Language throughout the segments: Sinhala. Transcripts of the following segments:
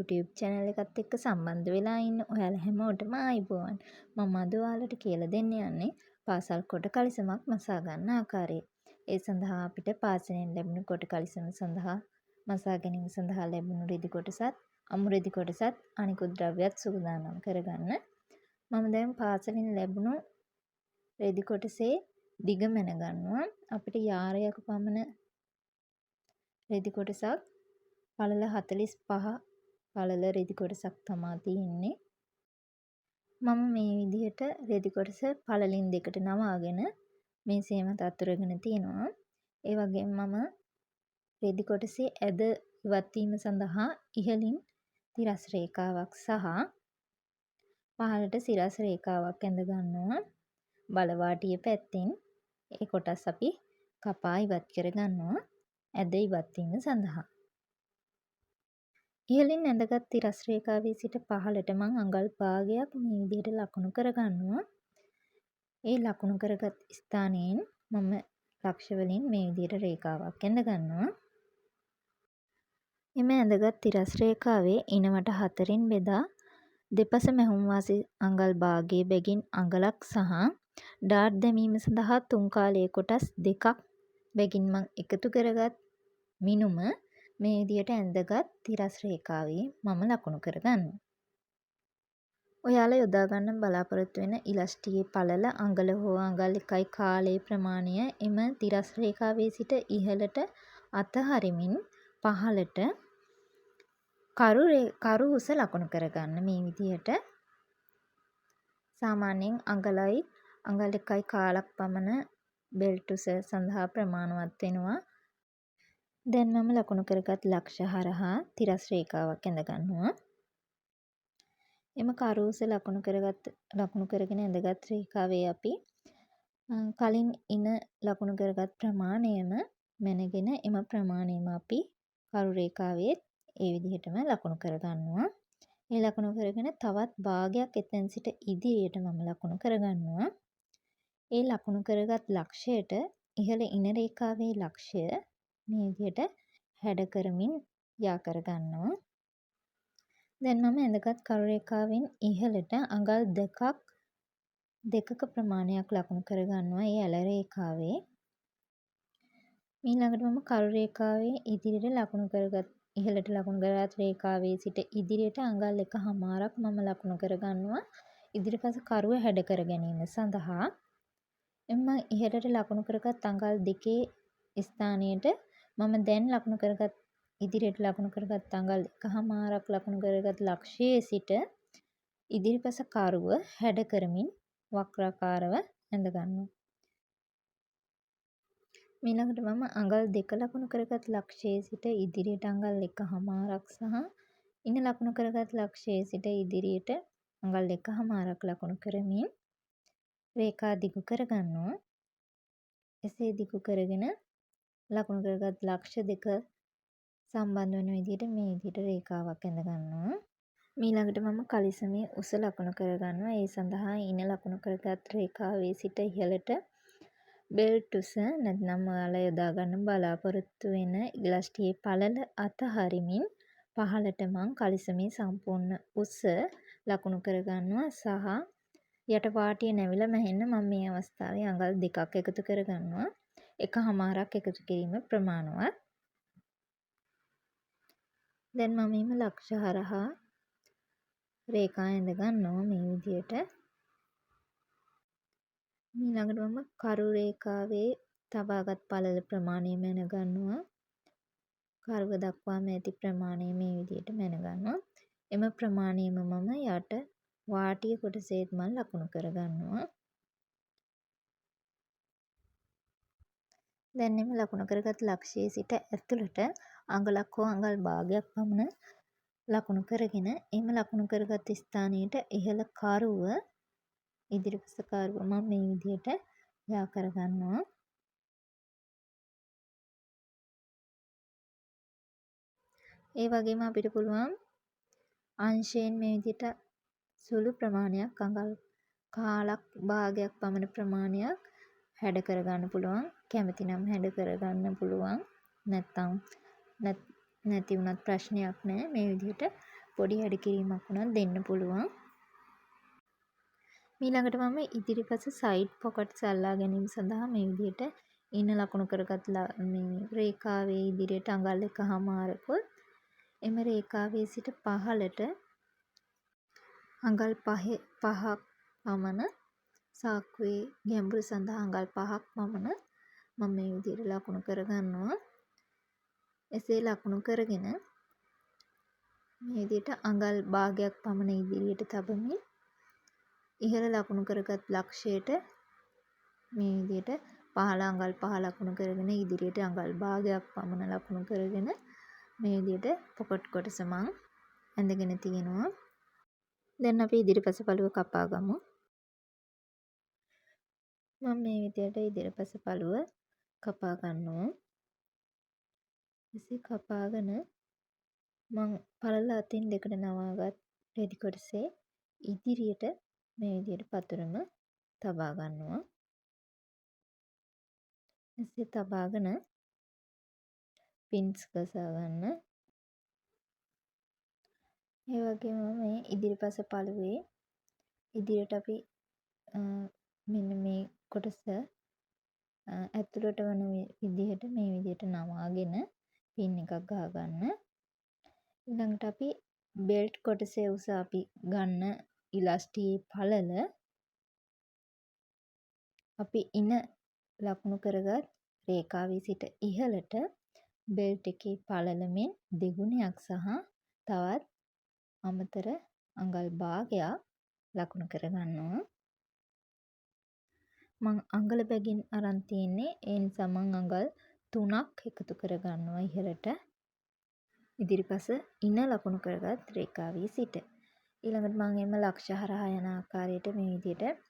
YouTube channel එකත් එක්ක සම්බන්ධ වෙලා ඉන්න ඔයාලා හැමෝටම ආයුබෝවන්. මම අද ඔයාලට කියලා දෙන්න යන්නේ පාසල් කොට කලිසමක් මසා ගන්න ආකාරය. ඒ සඳහා අපිට පාසලෙන් ලැබුණු කොට කලිසම සඳහා මසා ගැනීම සඳහා ලැබුණු රෙදි කොටසත්, අමු රෙදි කොටසත් අනිකුත් ද්‍රව්‍යත් සූදානම් කරගන්න. මම දැන් පාසලෙන් ලැබුණු රෙදි කොටසේ දිග මැන ගන්නවා. අපිට යාරයක පමණ රෙදි කොටසක් පළල 45 පළල රෙදි කොටසක් තමා තියෙන්නේ. මම මේ විදිහට රෙදි කොටස පළලින් දෙකට නවාගෙන මේසෙ මත අතුරගෙන තියෙනවා. ඒ වගේම මම රෙදි කොටසේ ඇද ඉවත් වීම සඳහා ඉහළින් තිරස් රේඛාවක් සහ පහළට සිරස් රේඛාවක් ඇඳ ගන්නවා. බලවාටිය පැත්තෙන් ඒ කොටස් අපි කපා ඉවත් කර ගන්නවා ඇද ඉවත් වීම සඳහා. ඉහළින් ඇඳගත් තිරස් රේඛාවේ සිට පහළට මම අඟල් භාගයක් මේ විදිහට ලකුණු කර ගන්නවා. ඒ ලකුණු කරගත් ස්ථානයෙන් මම ලක්ෂ වලින් මේ විදිහට රේඛාවක් ඇඳ ගන්නවා. එම ඇඳගත් තිරස් රේඛාවේ ඉනවට 4න් බෙදා දෙපස මැහුම් වාසි අඟල් භාගයේ බැගින් අඟලක් සහ ඩාට් දැමීම සඳහා තුන් කාලයේ කොටස් දෙකක් බැගින් මම එකතු කරගත් මිනුම මේ විදිහට ඇඳගත් තිරස් රේඛාවේ මම ලකුණු කරගන්නවා. ඔයාලා යොදා ගන්න බලාපොරොත්තු වෙන ඉලස්ටියේ පළල අඟල හෝ අඟල් 1යි කාලයේ ප්‍රමාණය එම තිරස් රේඛාවේ සිට ඉහළට අතහරිමින් පහළට කරු උස ලකුණු කරගන්න මේ විදිහට. සාමාන්‍යයෙන් අඟලයි අඟල් 1යි කාලක් පමණ බෙල්ට් උස සඳහා ප්‍රමාණවත් වෙනවා. දැන් මම ලකුණු කරගත් ලක්ෂ හරහා තිරස් රේඛාවක් ඇඳ ගන්නවා. එම කරු උස ලකුණු කරගෙන ඇඳගත් රේඛාවේ අපි කලින් ඉන ලකුණු කරගත් ප්‍රමාණයම මැනගෙන එම ප්‍රමාණයම අපි කරු රේඛාවේ ඒ විදිහටම ලකුණු කරගන්නවා. ඒ ලකුණු කරගෙන තවත් භාගයක් එතෙන් සිට ඉදිරියට මම ලකුණු කරගන්නවා. ඒ ලකුණු කරගත් ලක්ෂයට ඉහළ ඉන රේඛාවේ ලක්ෂය මේ විදිහට හැඩ කරමින් යා කරගන්නවා. දැන් මම ඇඳගත් කරු රේඛාවෙන් ඉහළට අඟල් දෙකක ප්‍රමාණයක් ලකුණු කරගන්නවා ඒ ඇල රේඛාවේ. ඊළඟට මම කරු රේඛාවේ ඉදිරියට ඉහළට ලකුණු කරගත් රේඛාවේ සිට ඉදිරියට අඟල් 1.5ක් මම ලකුණු කරගන්නවා ඉදිරිපස කරුව හැඩ කර ගැනීම සඳහා. එම ඉහළට ලකුණු කරගත් අඟල් 2 ස්ථානයට මම දැන් ඉදිරියට ලකුණු කරගත් අඟල් 1.5ක් ලකුණු කරගත් ලක්ෂයේ සිට ඉදිරිපස කරුව හැඩ කරමින් වක්‍රාකාරව ඇඳ ගන්නවා. ඊළඟට මම අඟල් 2 ලකුණු කරගත් ලක්ෂයේ සිට ඉදිරියට අඟල් 1.5ක් සහ ඉන ලකුණු කරගත් ලක්ෂයේ සිට ඉදිරියට අඟල් 1.5ක් ලකුණු කරමින් රේඛා දිගු කරගන්නවා. එසේ දිගු කරගෙන ලකුණු කරගත් ලක්ෂ දෙක සම්බන්ධ වන විදිහට මේ විදිහට රේඛාවක් ඇඳ ගන්නවා. ඊළඟට මම කලිසමේ උස ලකුණු කරගන්නවා. ඒ සඳහා ඉන ලකුණු කරගත් රේඛාවේ සිට ඉහළට බෙල්ට් උස නැත්නම් ඔයාලා යොදා ගන්න බලාපොරොත්තු වෙන ඉලස්ටියේ පළල අතහරිමින් පහළට මම කලිසමේ සම්පූර්ණ උස ලකුණු කරගන්නවා සහ යට පාටිය නැවිලා මැහෙන්න මම මේ අවස්ථාවේ අඟල් 2ක් එකතු කරගන්නවා. 1.5ක් එකතු කිරීම ප්‍රමාණවත්. දැන් මම මේ ලක්ෂ හරහා රේඛා ඇඳ ගන්නවා මේ විදිහට. ඊළඟට මම කරු රේඛාවේ තබාගත් පළල ප්‍රමාණය මැන ගන්නවා. කරුව දක්වාම ඇති ප්‍රමාණය මේ විදිහට මැන ගන්නවා. එම ප්‍රමාණයම මම යට වාටිය කොටසේත් මම ලකුණු කරගන්නවා. දැන් එම ලකුණු කරගත් ලක්ෂයේ සිට ඇතුළට අඟලක් හෝ අඟල් භාගයක් පමණ ලකුණු කරගෙන එම ලකුණු කරගත් ස්ථානයට ඉහළ කරුව ඉදිරිපස කරුව මම මේ විදිහට යා කරගන්නවා. ඒ වගේම අපිට පුළුවන් අංශයෙන් මේ විදිහට සුළු ප්‍රමාණයක් අඟල් කාලක් භාගයක් පමණ ප්‍රමාණයක් හැඩ කරගන්න පුළුවන්. කැමති නම් හැඩ කරගන්න පුළුවන්. නැත්නම් නැති වුණත් ප්‍රශ්නයක් නැහැ. මේ විදිහට පොඩි හැඩ කිරීමක් වුණත් දෙන්න පුළුවන්. ඊළඟට මම ඉදිරිපස සයිඩ් පොකට්ස් අල්ලා ගැනීම සඳහා මේ විදිහට ඉන ලකුණු කරගත් මේ රේඛාවේ ඉදිරියට අඟල් 1.5කොත් එම රේඛාවේ සිට පහළට අඟල් 5ක් පමණ සාක්කුවේ ගැඹුර සඳහා අඟල් 5ක් පමණ මම මේ විදිහට ලකුණු කරගන්නවා. එසේ ලකුණු කරගෙන මේ විදිහට අඟල් භාගයක් පමණ ඉදිරියට තබමින් ඉහළ ලකුණු කරගත් ලක්ෂයට මේ විදිහට පහළ අඟල් 5 ලකුණු කරගෙන ඉදිරියට අඟල් භාගයක් පමණ ලකුණු කරගෙන මේ විදිහට පොකට් කොටස මං ඇඳගෙන තියෙනවා. දැන් අපි ඉදිරිපස පළුව කපා ගමු. මම මේ විදිහට ඉදිරිපස පළුව කපා ගන්නවා. එසේ කපාගෙන මං පළල අතින් දෙකට නවාගත් රෙදි කොටසේ ඉදිරියට මේ විදිහට පතුරම තබා ගන්නවා. එසේ තබාගෙන පින්ස් ගසා ගන්න. ඒ වගේම මේ ඉදිරිපස පළුවේ ඉදිරියට අපි මෙන්න මේ කොටස ඇතුළට වන විදිහට මේ විදිහට නවාගෙන පින් එකක් ගහ ගන්න. ඊළඟට අපි බෙල්ට් කොටසේ උස අපි ගන්න ඉලාස්ටියේ පළල අපි ඉන ලකුණු කරගත් රේඛාවේ සිට ඉහළට බෙල්ට් එකේ පළලමින් දෙගුණයක් සහ තවත් අමතර අඟල් භාගයක් ලකුණු කරගන්නවා. මං අඟල බැගින් අරන් තියෙන්නේ ඒ නිසා මං අඟල් 3ක් එකතු කරගන්නවා ඉහළට ඉදිරිපස ඉන ලකුණු කරගත් රේඛාවේ සිට. ඊළඟට මම එම ලක්ෂ හරහා යන ආකාරයට මේ විදිහට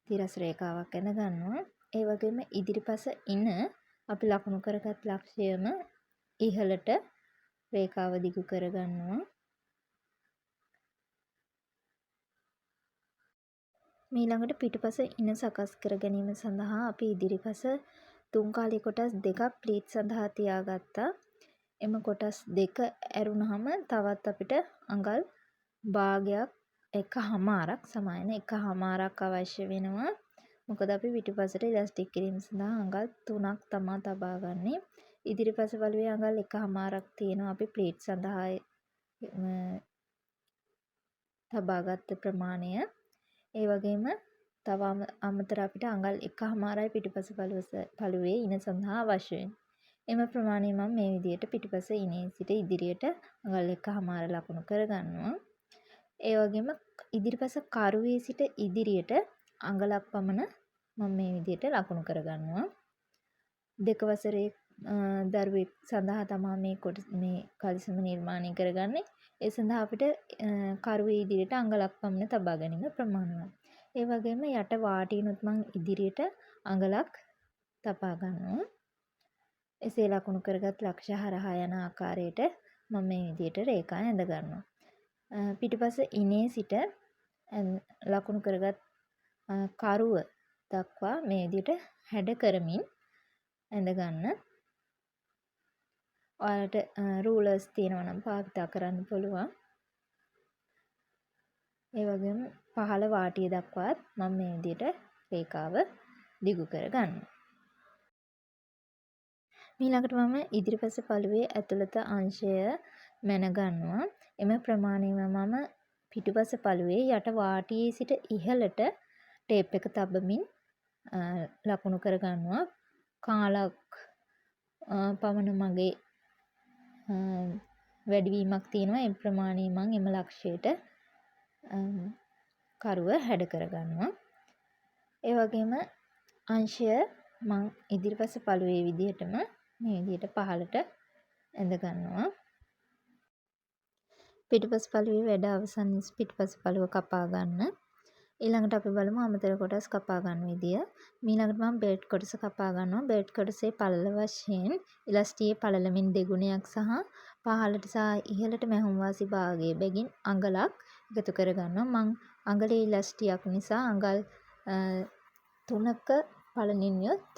තිරස් රේඛාවක් ඇඳ ගන්නවා. ඒ වගේම ඉදිරිපස ඉන අපි ලකුණු කරගත් ලක්ෂයම ඉහළට රේඛාව දිගු කර ගන්නවා. ඊළඟට පිටුපස ඉන සකස් කර ගැනීම සඳහා අපි ඉදිරිපස තුන් කාලි කොටස් දෙකක් ප්ලීට් සඳහා තියාගත්තා. එම කොටස් දෙක ඇරුණාම තවත් අපිට අඟල් භාගයක් එකහමාරක් සමාන එකහමාරක් අවශ්‍ය වෙනවා. මොකද අපි පිටුපසට ඉලාස්ටික් කිරීම සඳහා අඟල් 3ක් තමා තබා ගන්නේ. ඉදිරිපස වලුවේ අඟල් එකහමාරක් තියෙනවා අපි ප්ලීට් සඳහා තබාගත් ප්‍රමාණය. ඒ වගේම තව අමතර අපිට අඟල් එකහමාරයි පිටුපස පළුවේ ඉන සඳහා අවශ්‍ය වෙන්නේ. එම ප්‍රමාණය මම මේ විදිහට පිටුපස ඉනේ සිට ඉදිරියට අඟල් එකහමාර ලකුණු කරගන්නවා. ඒ වගේම ඉදිරිපස කරුවේ සිට ඉදිරියට අඟලක් පමණ මම මේ විදිහට ලකුණු කරගන්නවා. දෙක වසරේ දරුවෙක් සඳහා තමයි මේ කලිසම නිර්මාණය කරගන්නේ. ඒ සඳහා අපිට කරුවේ ඉදිරියට අඟලක් පමණ තබා ගැනීම ප්‍රමාණවත්. ඒ වගේම යට වාටිනුත් මම ඉදිරියට අඟලක් තබා ගන්නවා. එසේ ලකුණු කරගත් ලක්ෂ හරහා යන ආකාරයට මම මේ විදිහට රේඛා ඇඳ ගන්නවා. පිටුපස ඉනේ සිට ලකුණු කරගත් කරුව දක්වා මේ විදිහට හැඩ කරමින් ඇඳ ගන්න. ඔයාලට රූලර්ස් තියෙනවා නම් භාවිතා කරන්න පුළුවන්. ඒ වගේම පහළ වාටිය දක්වාත් මම මේ විදිහට රේඛාව දිගු කර ගන්නවා. ඊළඟට මම ඉදිරිපස පළුවේ ඇතුළත අංශය මැන ගන්නවා. එම ප්‍රමාණයම මම පිටුපස පළුවේ යට වාටියේ සිට ඉහළට ටේප් එක තබමින් ලකුණු කර ගන්නවා. කාලක් පමණ මගේ වැඩිවීමක් තියෙනවා. ඒ ප්‍රමාණය මම එම ලක්ෂයට කරුව හැඩ කර ගන්නවා. ඒ වගේම අංශය මම ඉදිරිපස පළුවේ විදිහටම මේ විදිහට පහළට ඇඳ ගන්නවා. පිටුපස පළුවේ වැඩ අවසන් නිසා පිටුපස පළුව කපා ගන්න. ඊළඟට අපි බලමු අමතර කොටස් කපා ගන්න විදිය. ඊළඟට මම බෙල්ට් කොටස කපා ගන්නවා. බෙල්ට් කොටසේ පළල වශයෙන් ඉලාස්ටියේ පළලමින් දෙගුණයක් සහ පහළට සහ ඉහළට මැහුම් වාසි භාගයේ බැගින් අඟලක් එකතු කර ගන්නවා. මම අඟලේ ඉලාස්ටියක් නිසා අඟල් 3ක පළලින් යොත්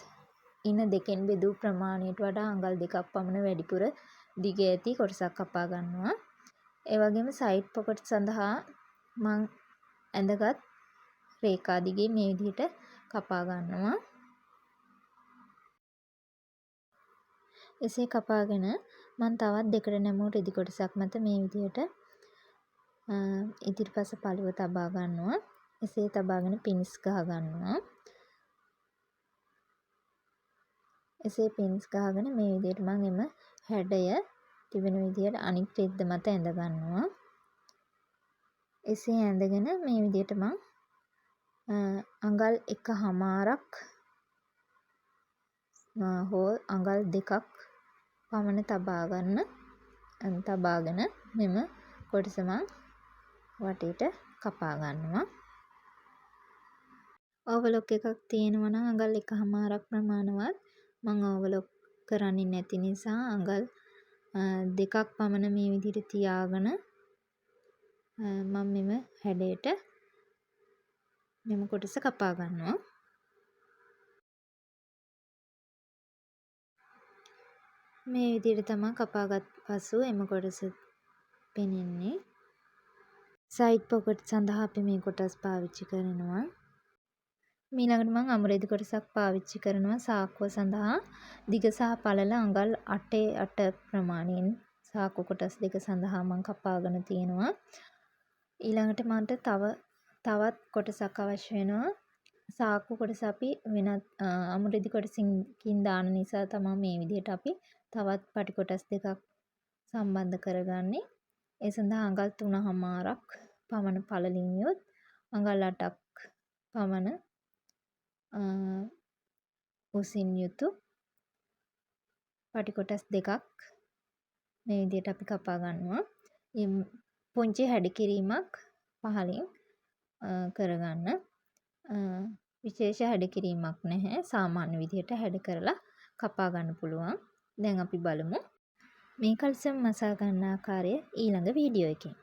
ඉන දෙකෙන් බෙදූ ප්‍රමාණයට වඩා අඟල් 2ක් පමණ වැඩිපුර දිග ඇති කොටසක් කපා ගන්නවා. ඒ වගේම සයිඩ් පොකට් සඳහා මං ඇඳගත් රේඛා දිගේ මේ විදිහට කපා ගන්නවා. එසේ කපාගෙන මං තවත් දෙකට නැමූ රෙදි කොටසක් මත මේ විදිහට ඉදිරිපස පළුව තබා ගන්නවා. එසේ තබාගෙන පින්ස් ගහ ගන්නවා. එසේ පින්ස් ගහගෙන මේ විදිහට මං එම හැඩය තිබෙන විදිහට අනිත් රෙද්ද මත ඇඳ ගන්නවා. එසේ ඇඳගෙන මේ විදිහට මං අඟල් 1/2ක් හෝ අඟල් 2ක් පමණ තබාගෙන මෙම කොටස මං වටේට කපා ගන්නවා. ඕවර්ලොක් එකක් තියෙනවා නම් අඟල් 1/2ක් ප්‍රමාණවත්. මං ඕවර්ලොක් කරන්නේ නැති නිසා අඟල් 2ක් පමණ මේ විදිහට තියාගෙන මම මෙම හැඩයට මෙම කොටස කපා ගන්නවා. මේ විදිහට තමයි කපාගත් පසු එම කොටස පෙනෙන්නේ. සයිඩ් පොකට් සඳහා අපි මේ කොටස් පාවිච්චි කරනවා. ඊළඟට මම අමුරෙදි කොටසක් පාවිච්චි කරනවා සාක්කුව සඳහා. දිග සහ පළල අඟල් 8 ප්‍රමාණයෙන් සාක්කු කොටස් දෙක සඳහා මම කපාගෙන තියෙනවා. ඊළඟට මට තවත් කොටසක් අවශ්‍ය වෙනවා. සාක්කු කොටස අපි වෙනත් අමුරෙදි කොටසකින් දාන නිසා තමයි මේ විදිහට අපි තවත් පටි කොටස් දෙකක් සම්බන්ධ කරගන්නේ. ඒ සඳහා අඟල් 3/4ක් පමණ පළලින් යොත් අඟල් 8ක් පමණ උසින් යුතු පටි කොටස් දෙකක් මේ විදිහට අපි කපා ගන්නවා. පුංචි හැඩ කිරීමක් පහලින් කරගන්න. විශේෂ හැඩ කිරීමක් නැහැ. සාමාන්‍ය විදිහට හැඩ කරලා කපා ගන්න පුළුවන්. දැන් අපි බලමු මේ කලිසම් මසා ගන්න ආකාරය ඊළඟ වීඩියෝ එකෙන්.